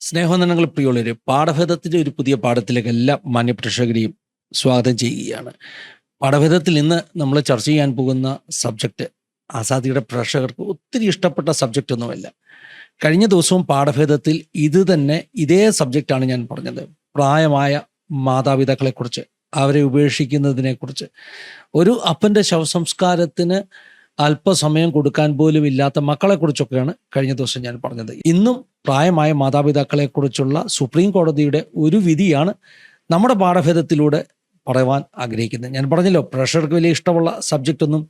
സ്നേഹവന്ദനങ്ങൾ പ്രിയുള്ളവരെ, പാഠഭേദത്തിൻ്റെ ഒരു പുതിയ പാഠത്തിലേക്ക് എല്ലാ മാന്യപ്രേക്ഷകരെയും സ്വാഗതം ചെയ്യുകയാണ്. പാഠഭേദത്തിൽ ഇന്ന് നമ്മൾ ചർച്ച ചെയ്യാൻ പോകുന്ന സബ്ജക്റ്റ് ആസാദിയുടെ പ്രേക്ഷകർക്ക് ഒത്തിരി ഇഷ്ടപ്പെട്ട സബ്ജക്റ്റ് ഒന്നുമല്ല. കഴിഞ്ഞ ദിവസവും പാഠഭേദത്തിൽ ഇതേ സബ്ജക്റ്റാണ് ഞാൻ പറഞ്ഞത്. പ്രായമായ മാതാപിതാക്കളെക്കുറിച്ച്, അവരെ ഉപേക്ഷിക്കുന്നതിനെക്കുറിച്ച്. ഒരു അപ്പൻ്റെ ശവസംസ്കാരത്തിന് അല്പസമയം കൊടുക്കാൻ പോലും ഇല്ലാത്ത മക്കളെക്കുറിച്ചൊക്കെയാണ് കഴിഞ്ഞ ദിവസം ഞാൻ പറഞ്ഞത്. ഇന്നും പ്രായമായ മാതാപിതാക്കളെക്കുറിച്ചുള്ള സുപ്രീം കോടതിയുടെ ഒരു വിധിയാണ് നമ്മുടെ പാഠഭേദത്തിലൂടെ പറയുവാൻ ആഗ്രഹിക്കുന്നത്. ഞാൻ പറഞ്ഞല്ലോ, പ്രേക്ഷകർക്ക് വലിയ ഇഷ്ടമുള്ള സബ്ജക്റ്റ് ഒന്നും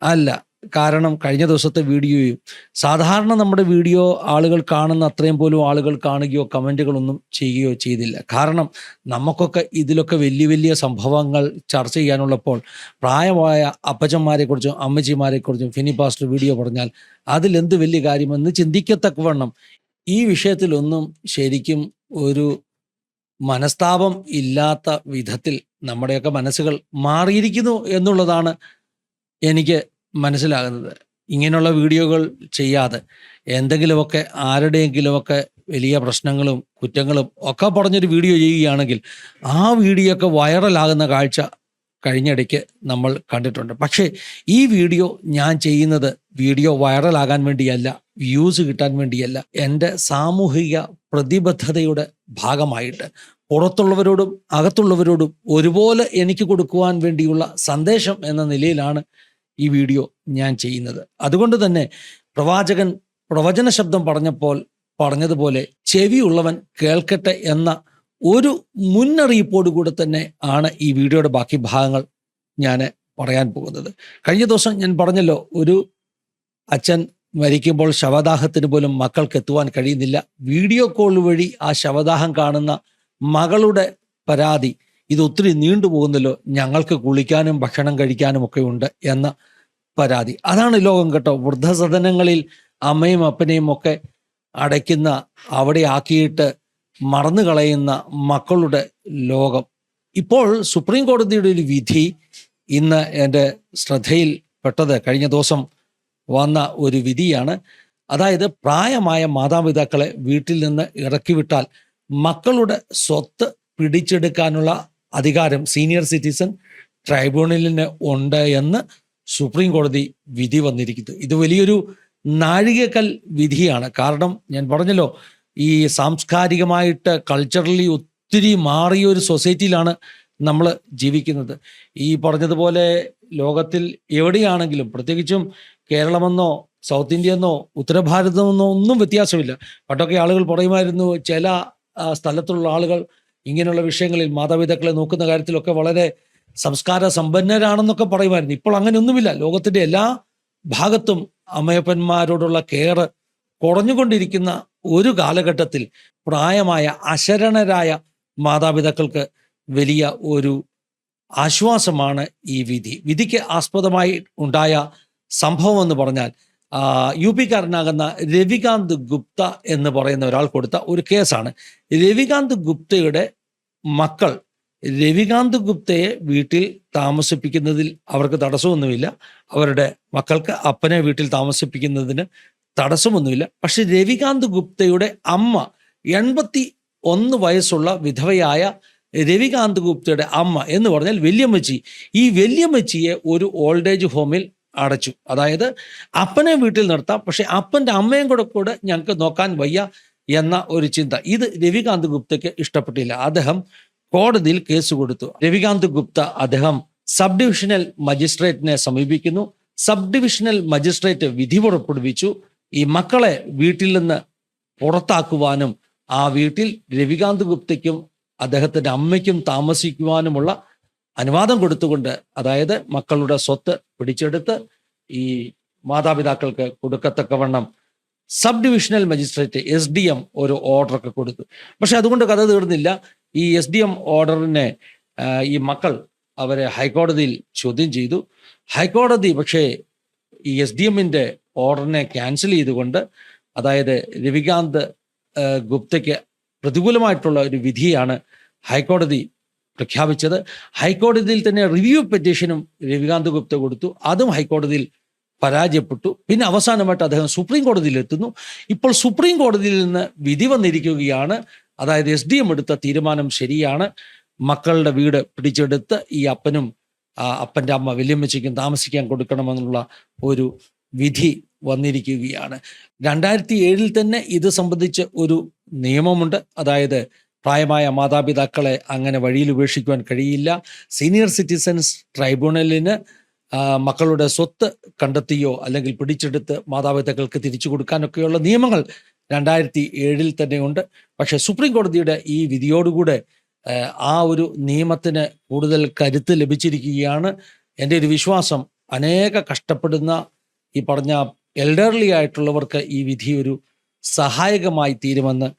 അല്ല. കാരണം കഴിഞ്ഞ ദിവസത്തെ വീഡിയോയും സാധാരണ നമ്മുടെ വീഡിയോ ആളുകൾ കാണുന്ന അത്രയും പോലും ആളുകൾ കാണുകയോ കമൻറ്റുകളൊന്നും ചെയ്യുകയോ ചെയ്തില്ല. കാരണം നമുക്കൊക്കെ ഇതിലൊക്കെ വലിയ വലിയ സംഭവങ്ങൾ ചർച്ച ചെയ്യാനുള്ളപ്പോൾ പ്രായമായ അപ്പച്ചന്മാരെക്കുറിച്ചും അമ്മച്ചിമാരെക്കുറിച്ചും ഫിനി പാസ്റ്റർ വീഡിയോ പറഞ്ഞാൽ അതിലെന്ത് വലിയ കാര്യമെന്ന് ചിന്തിക്കത്തക്കവണ്ണം ഈ വിഷയത്തിലൊന്നും ശരിക്കും ഒരു മനസ്താപം ഇല്ലാത്ത വിധത്തിൽ നമ്മുടെയൊക്കെ മനസ്സുകൾ മാറിയിരിക്കുന്നു എന്നുള്ളതാണ് എനിക്ക് മനസ്സിലാകുന്നത്. ഇങ്ങനെയുള്ള വീഡിയോകൾ ചെയ്യാതെ എന്തെങ്കിലുമൊക്കെ ആരുടെയെങ്കിലുമൊക്കെ വലിയ പ്രശ്നങ്ങളും കുറ്റങ്ങളും ഒക്കെ പറഞ്ഞൊരു വീഡിയോ ചെയ്യുകയാണെങ്കിൽ ആ വീഡിയോ ഒക്കെ വൈറലാകുന്ന കാഴ്ച കഴിഞ്ഞിടയ്ക്ക് നമ്മൾ കണ്ടിട്ടുണ്ട്. പക്ഷേ ഈ വീഡിയോ ഞാൻ ചെയ്യുന്നത് വീഡിയോ വൈറലാകാൻ വേണ്ടിയല്ല, വ്യൂസ് കിട്ടാൻ വേണ്ടിയല്ല. എൻ്റെ സാമൂഹിക പ്രതിബദ്ധതയുടെ ഭാഗമായിട്ട് പുറത്തുള്ളവരോടും അകത്തുള്ളവരോടും ഒരുപോലെ എനിക്ക് കൊടുക്കുവാൻ വേണ്ടിയുള്ള സന്ദേശം എന്ന നിലയിലാണ് ഈ വീഡിയോ ഞാൻ ചെയ്യുന്നത്. അതുകൊണ്ട് തന്നെ പ്രവാചകൻ പ്രവചന ശബ്ദം പറഞ്ഞതുപോലെ ചെവിയുള്ളവൻ കേൾക്കട്ടെ എന്ന ഒരു മുന്നറിയിപ്പോടുകൂടെ തന്നെ ആണ് ഈ വീഡിയോയുടെ ബാക്കി ഭാഗങ്ങൾ ഞാൻ പറയാൻ പോകുന്നത്. കഴിഞ്ഞ ദിവസം ഞാൻ പറഞ്ഞല്ലോ, ഒരു അച്ഛൻ മരിക്കുമ്പോൾ ശവദാഹത്തിന് പോലും മക്കൾക്ക് എത്തുവാൻ കഴിയുന്നില്ല. വീഡിയോ കോൾ വഴി ആ ശവദാഹം കാണുന്ന മകളുടെ പരാതി, ഇത് ഒത്തിരി നീണ്ടുപോകുന്നല്ലോ, ഞങ്ങൾക്ക് കുളിക്കാനും ഭക്ഷണം കഴിക്കാനും ഒക്കെ ഉണ്ട് എന്ന പരാതി. അതാണ് ലോകം കേട്ടോ. വൃദ്ധസദനങ്ങളിൽ അമ്മയും അപ്പനെയും ഒക്കെ അടയ്ക്കുന്ന, അവിടെ ആക്കിയിട്ട് മറന്നു കളയുന്ന മക്കളുടെ ലോകം. ഇപ്പോൾ സുപ്രീം കോടതിയുടെ ഒരു വിധി ഇന്ന് എൻ്റെ ശ്രദ്ധയിൽപ്പെട്ടത് കഴിഞ്ഞ ദിവസം വന്ന ഒരു വിധിയാണ്. അതായത് പ്രായമായ മാതാപിതാക്കളെ വീട്ടിൽ നിന്ന് ഇറക്കിവിട്ടാൽ മക്കളുടെ സ്വത്ത് പിടിച്ചെടുക്കാനുള്ള അധികാരം സീനിയർ സിറ്റിസൺ ട്രൈബ്യൂണലിന് ഉണ്ട് എന്ന് സുപ്രീം കോടതി വിധി വന്നിരിക്കുന്നു. ഇത് വലിയൊരു നാഴികക്കൽ വിധിയാണ്. കാരണം ഞാൻ പറഞ്ഞല്ലോ, ഈ സാംസ്കാരികമായിട്ട് കൾച്ചറലി ഒത്തിരി മാറിയ ഒരു സൊസൈറ്റിയിലാണ് നമ്മൾ ജീവിക്കുന്നത്. ഈ പറഞ്ഞതുപോലെ ലോകത്തിൽ എവിടെയാണെങ്കിലും, പ്രത്യേകിച്ചും കേരളമെന്നോ സൗത്ത് ഇന്ത്യ എന്നോ ഉത്തരഭാരതമെന്നോ ഒന്നും വ്യത്യാസമില്ല. പണ്ടൊക്കെ ആളുകൾ പറയുമായിരുന്നു, ചില സ്ഥലത്തുള്ള ആളുകൾ ഇങ്ങനെയുള്ള വിഷയങ്ങളിൽ മാതാപിതാക്കളെ നോക്കുന്ന കാര്യത്തിലൊക്കെ വളരെ സംസ്കാര സമ്പന്നരാണെന്നൊക്കെ പറയുമായിരുന്നു. ഇപ്പോൾ അങ്ങനെയൊന്നുമില്ല. ലോകത്തിൻ്റെ എല്ലാ ഭാഗത്തും അമ്മയപ്പന്മാരോടുള്ള കെയർ കുറഞ്ഞുകൊണ്ടിരിക്കുന്ന ഒരു കാലഘട്ടത്തിൽ പ്രായമായ അശരണരായ മാതാപിതാക്കൾക്ക് വലിയ ഒരു ആശ്വാസമാണ് ഈ വിധി. വിധിക്ക് ആസ്പദമായി ഉണ്ടായ സംഭവം എന്ന് പറഞ്ഞാൽ UP-കാരനാകുന്ന രവികാന്ത് ഗുപ്ത എന്ന് പറയുന്ന ഒരാൾ കൊടുത്ത ഒരു കേസാണ്. രവികാന്ത് ഗുപ്തയുടെ മക്കൾ രവികാന്ത് ഗുപ്തയെ വീട്ടിൽ താമസിപ്പിക്കുന്നതിൽ അവർക്ക് തടസ്സമൊന്നുമില്ല. അവരുടെ മക്കൾക്ക് അപ്പനെ വീട്ടിൽ താമസിപ്പിക്കുന്നതിന് തടസ്സമൊന്നുമില്ല. പക്ഷെ രവികാന്ത് ഗുപ്തയുടെ അമ്മ, 81 വയസ്സുള്ള വിധവയായ രവികാന്ത് ഗുപ്തയുടെ അമ്മ എന്ന് പറഞ്ഞാൽ വല്യമ്മച്ചി, ഈ വല്യമ്മച്ചിയെ ഒരു ഓൾഡ് ഏജ് ഹോമിൽ അടച്ചു. അതായത് അപ്പനെ വീട്ടിൽ നിർത്താം, പക്ഷെ അപ്പൻ്റെ അമ്മയും കൂടെ ഞങ്ങൾക്ക് നോക്കാൻ വയ്യ എന്ന ഒരു ചിന്ത. ഇത് രവികാന്ത് ഗുപ്തയ്ക്ക് ഇഷ്ടപ്പെട്ടില്ല. അദ്ദേഹം കോടതിയിൽ കേസ് കൊടുത്തു. രവികാന്ത് ഗുപ്ത അദ്ദേഹം സബ് ഡിവിഷണൽ മജിസ്ട്രേറ്റിനെ സമീപിക്കുന്നു. സബ് ഡിവിഷണൽ മജിസ്ട്രേറ്റ് വിധി പുറപ്പെടുവിച്ചു. ഈ മക്കളെ വീട്ടിൽ നിന്ന് പുറത്താക്കുവാനും ആ വീട്ടിൽ രവികാന്ത് ഗുപ്തയ്ക്കും അദ്ദേഹത്തിൻ്റെ അമ്മയ്ക്കും താമസിക്കുവാനുമുള്ള അനുവാദം കൊടുത്തുകൊണ്ട്, അതായത് മക്കളുടെ സ്വത്ത് പിടിച്ചെടുത്ത് ഈ മാതാപിതാക്കൾക്ക് കൊടുക്കത്തക്കവണ്ണം സബ് ഡിവിഷണൽ മജിസ്ട്രേറ്റ് SDM ഒരു ഓർഡറൊക്കെ കൊടുത്തു. പക്ഷെ അതുകൊണ്ട് കഥ തീർന്നില്ല. ഈ SDM ഓർഡറിനെ ഈ മക്കൾ അവരെ ഹൈക്കോടതിയിൽ ചോദ്യം ചെയ്തു. ഹൈക്കോടതി പക്ഷേ ഈ SDMന്റെ ഓർഡറിനെ ക്യാൻസൽ ചെയ്തുകൊണ്ട്, അതായത് രവികാന്ത് ഗുപ്തയ്ക്ക് പ്രതികൂലമായിട്ടുള്ള ഒരു വിധിയാണ് ഹൈക്കോടതി പ്രഖ്യാപിച്ചത്. ഹൈക്കോടതിയിൽ തന്നെ റിവ്യൂ പെറ്റീഷനും രവികാന്ത് ഗുപ്ത കൊടുത്തു. അതും ഹൈക്കോടതിയിൽ പരാജയപ്പെട്ടു. പിന്നെ അവസാനമായിട്ട് അദ്ദേഹം സുപ്രീം കോടതിയിലെത്തുന്നു. ഇപ്പോൾ സുപ്രീം കോടതിയിൽ നിന്ന് വിധി വന്നിരിക്കുകയാണ്. അതായത് SDM എടുത്ത തീരുമാനം ശരിയാണ്. മക്കളുടെ വീട് പിടിച്ചെടുത്ത് ഈ അപ്പനും അപ്പൻ്റെ അമ്മ വല്യമ്മച്ചിക്കും താമസിക്കാൻ കൊടുക്കണമെന്നുള്ള ഒരു വിധി വന്നിരിക്കുകയാണ്. 2007 തന്നെ ഇത് സംബന്ധിച്ച് ഒരു നിയമമുണ്ട്. അതായത് പ്രായമായ മാതാപിതാക്കളെ അങ്ങനെ വഴിയിൽ ഉപേക്ഷിക്കുവാൻ കഴിയില്ല. സീനിയർ സിറ്റിസൺസ് ട്രൈബ്യൂണലിന് മക്കളുടെ സ്വത്ത് കണ്ടെത്തിയോ അല്ലെങ്കിൽ പിടിച്ചെടുത്ത് മാതാപിതാക്കൾക്ക് തിരിച്ചു കൊടുക്കാനൊക്കെയുള്ള നിയമങ്ങൾ 2007 തന്നെയുണ്ട്. പക്ഷേ സുപ്രീം കോടതിയുടെ ഈ വിധിയോടുകൂടെ ആ ഒരു നിയമത്തിന് കൂടുതൽ കരുത്ത് ലഭിച്ചിരിക്കുകയാണ്. എൻ്റെ ഒരു വിശ്വാസം അനേക കഷ്ടപ്പെടുന്ന ഈ പറഞ്ഞ എൽഡർലി ആയിട്ടുള്ളവർക്ക് ഈ വിധി ഒരു സഹായകമായി തീരുമെന്ന്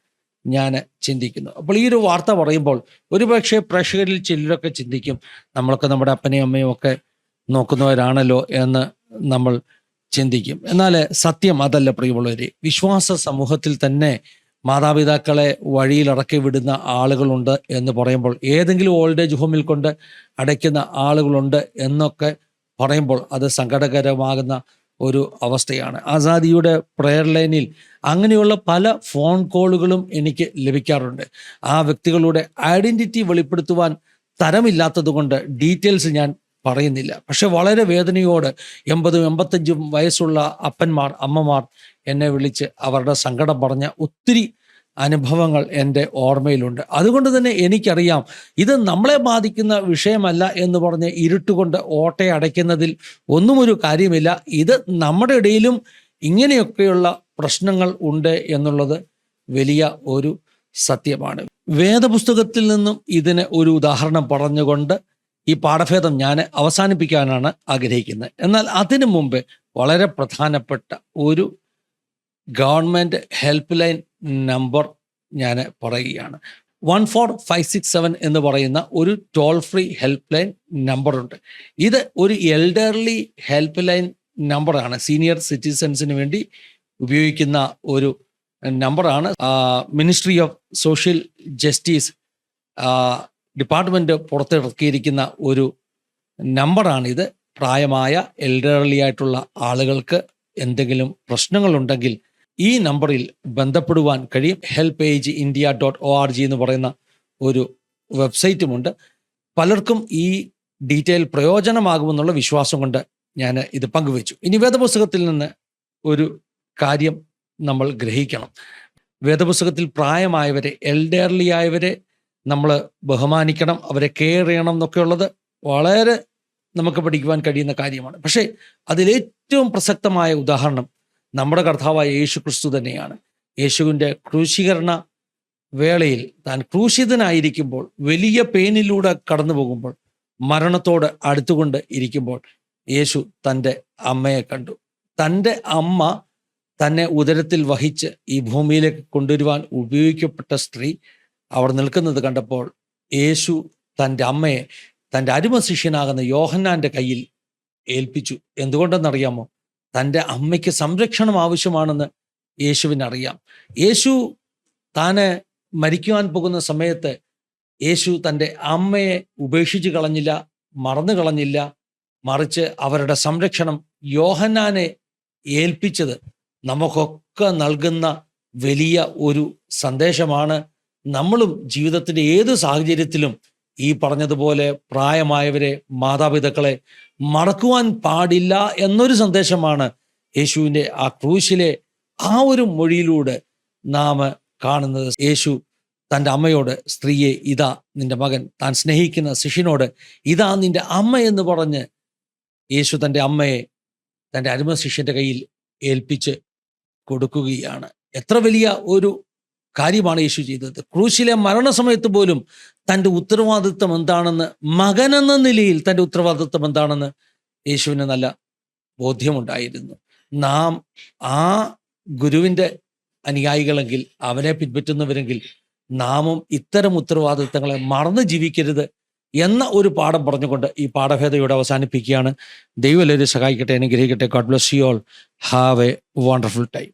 ഞാൻ ചിന്തിക്കുന്നു. അപ്പോൾ ഈ ഒരു വാർത്ത പറയുമ്പോൾ ഒരുപക്ഷെ പ്രേക്ഷകരിൽ ചിലരൊക്കെ ചിന്തിക്കും, നമ്മളൊക്കെ നമ്മുടെ അപ്പനെയും അമ്മയും ഒക്കെ നോക്കുന്നവരാണല്ലോ എന്ന് നമ്മൾ ചിന്തിക്കും. എന്നാൽ സത്യം അതല്ല പ്രിയമുള്ളവരെ. വിശ്വാസ സമൂഹത്തിൽ തന്നെ മാതാപിതാക്കളെ വഴിയിൽ ഇറക്കി വിടുന്ന ആളുകളുണ്ട് എന്ന് പറയുമ്പോൾ, ഏതെങ്കിലും ഓൾഡ് ഏജ് ഹോമിൽ കൊണ്ട് അടയ്ക്കുന്ന ആളുകളുണ്ട് എന്നൊക്കെ പറയുമ്പോൾ അത് സങ്കടകരമാകുന്ന ഒരു അവസ്ഥയാണ്. ആസാദിയുടെ പ്രെയർ ലൈനിൽ അങ്ങനെയുള്ള പല ഫോൺ കോളുകളും എനിക്ക് ലഭിക്കാറുണ്ട്. ആ വ്യക്തികളുടെ ഐഡൻറ്റിറ്റി വെളിപ്പെടുത്തുവാൻ തരമില്ലാത്തത് കൊണ്ട് ഡീറ്റെയിൽസ് ഞാൻ പറയുന്നില്ല. പക്ഷെ വളരെ വേദനയോട് 80-85 വയസ്സുള്ള അപ്പന്മാർ അമ്മമാർ എന്നെ വിളിച്ച് അവരുടെ സങ്കടം പറഞ്ഞ ഒത്തിരി അനുഭവങ്ങൾ എൻ്റെ ഓർമ്മയിലുണ്ട്. അതുകൊണ്ട് തന്നെ എനിക്കറിയാം ഇത് നമ്മളെ ബാധിക്കുന്ന വിഷയമല്ല എന്ന് പറഞ്ഞ് ഇരുട്ടുകൊണ്ട് ഓട്ടയടയ്ക്കുന്നതിൽ ഒന്നും ഒരു കാര്യമില്ല. ഇത് നമ്മുടെ ഇടയിലും ഇങ്ങനെയൊക്കെയുള്ള പ്രശ്നങ്ങൾ ഉണ്ട് എന്നുള്ളത് വലിയ ഒരു സത്യമാണ്. വേദപുസ്തകത്തിൽ നിന്നും ഇതിന് ഒരു ഉദാഹരണം പറഞ്ഞുകൊണ്ട് ഈ പാഠഭേദം ഞാൻ അവസാനിപ്പിക്കാനാണ് ആഗ്രഹിക്കുന്നത്. എന്നാൽ അതിനു മുമ്പ് വളരെ പ്രധാനപ്പെട്ട ഒരു ഗവൺമെൻറ് ഹെൽപ്പ് ലൈൻ നമ്പർ ഞാൻ പറയുകയാണ്. 14567 എന്ന് പറയുന്ന ഒരു ടോൾ ഫ്രീ ഹെൽപ്പ് ലൈൻ നമ്പറുണ്ട്. ഇത് ഒരു എൽഡർലി ഹെൽപ്പ് ലൈൻ നമ്പറാണ്. സീനിയർ സിറ്റിസൺസിന് വേണ്ടി ഉപയോഗിക്കുന്ന ഒരു നമ്പറാണ്. Ministry of social justice department പുറത്തിറക്കിയിരിക്കുന്ന ഒരു നമ്പറാണിത്. പ്രായമായ എൽഡർലി ആയിട്ടുള്ള ആളുകൾക്ക് എന്തെങ്കിലും പ്രശ്നങ്ങളുണ്ടെങ്കിൽ ഈ നമ്പറിൽ ബന്ധപ്പെടുവാൻ കഴിയും. helpageindia.org എന്ന് പറയുന്ന ഒരു വെബ്സൈറ്റുമുണ്ട്. പലർക്കും ഈ ഡീറ്റെയിൽ പ്രയോജനമാകുമെന്നുള്ള വിശ്വാസം കൊണ്ട് ഞാൻ ഇത് പങ്കുവച്ചു. ഇനി വേദപുസ്തകത്തിൽ നിന്ന് ഒരു കാര്യം നമ്മൾ ഗ്രഹിക്കണം. വേദപുസ്തകത്തിൽ പ്രായമായവരെ, എൽഡർലി ആയവരെ നമ്മൾ ബഹുമാനിക്കണം, അവരെ കെയർ ചെയ്യണം എന്നൊക്കെയുള്ളത് വളരെ നമുക്ക് പഠിക്കുവാൻ കഴിയുന്ന കാര്യമാണ്. പക്ഷേ അതിലേറ്റവും പ്രസക്തമായ ഉദാഹരണം നമ്മുടെ കർത്താവായ യേശു ക്രിസ്തു തന്നെയാണ്. യേശുവിൻ്റെ ക്രൂശീകരണ വേളയിൽ താൻ ക്രൂശിതനായിരിക്കുമ്പോൾ, വലിയ പെയിനിലൂടെ കടന്നു പോകുമ്പോൾ, മരണത്തോട് അടുത്തുകൊണ്ട് ഇരിക്കുമ്പോൾ യേശു തൻ്റെ അമ്മയെ കണ്ടു. തൻ്റെ അമ്മ തന്നെ ഉദരത്തിൽ വഹിച്ച് ഈ ഭൂമിയിലേക്ക് കൊണ്ടുവരുവാൻ ഉപയോഗിക്കപ്പെട്ട സ്ത്രീ അവർ നിൽക്കുന്നത് കണ്ടപ്പോൾ യേശു തൻ്റെ അമ്മയെ തൻ്റെ അരുമ ശിഷ്യനാകുന്ന യോഹന്നാൻ്റെ കയ്യിൽ ഏൽപ്പിച്ചു. എന്തുകൊണ്ടെന്നറിയാമോ? തൻ്റെ അമ്മയ്ക്ക് സംരക്ഷണം ആവശ്യമാണെന്ന് യേശുവിനറിയാം. യേശു താന് മരിക്കുവാൻ പോകുന്ന സമയത്ത് യേശു തൻ്റെ അമ്മയെ ഉപേക്ഷിച്ച് കളഞ്ഞില്ല, മറന്നു കളഞ്ഞില്ല. മറിച്ച് അവരുടെ സംരക്ഷണം യോഹന്നാനെ ഏൽപ്പിച്ചത് നമുക്കൊക്കെ നൽകുന്ന വലിയ ഒരു സന്ദേശമാണ്. നമ്മളും ജീവിതത്തിൻ്റെ ഏത് സാഹചര്യത്തിലും ഈ പറഞ്ഞതുപോലെ പ്രായമായവരെ, മാതാപിതാക്കളെ മറക്കുവാൻ പാടില്ല എന്നൊരു സന്ദേശമാണ് യേശുവിൻ്റെ ആ ക്രൂശിലെ ആ ഒരു മൊഴിയിലൂടെ നാം കാണുന്നത്. യേശു തൻ്റെ അമ്മയോട്, സ്ത്രീയെ ഇതാ നിന്റെ മകൻ, താൻ സ്നേഹിക്കുന്ന ശിഷ്യനോട് ഇതാ നിന്റെ അമ്മ എന്ന് പറഞ്ഞ് യേശു തൻ്റെ അമ്മയെ തൻ്റെ അരുമ ശിഷ്യൻ്റെ കയ്യിൽ ഏൽപ്പിച്ച് കൊടുക്കുകയാണ്. എത്ര വലിയ ഒരു കാര്യമാണ് യേശു ചെയ്തത്. ക്രൂശിലെ മരണസമയത്ത് പോലും തൻ്റെ ഉത്തരവാദിത്വം എന്താണെന്ന്, മകനെന്ന നിലയിൽ തൻ്റെ ഉത്തരവാദിത്വം എന്താണെന്ന് യേശുവിന് നല്ല ബോധ്യമുണ്ടായിരുന്നു. നാം ആ ഗുരുവിൻ്റെ അനുയായികളെങ്കിൽ, അവനെ പിൻപറ്റുന്നവരെങ്കിൽ നാമും ഇത്തരം ഉത്തരവാദിത്തങ്ങളെ മറന്ന് ജീവിക്കരുത് എന്ന ഒരു പാഠം പറഞ്ഞുകൊണ്ട് ഈ പാഠഭേദയോടെ അവസാനിപ്പിക്കുകയാണ്. ദൈവം എല്ലാവരും സഹായിക്കട്ടെ, അനുഗ്രഹിക്കട്ടെ. God bless you all. Have A wonderful time.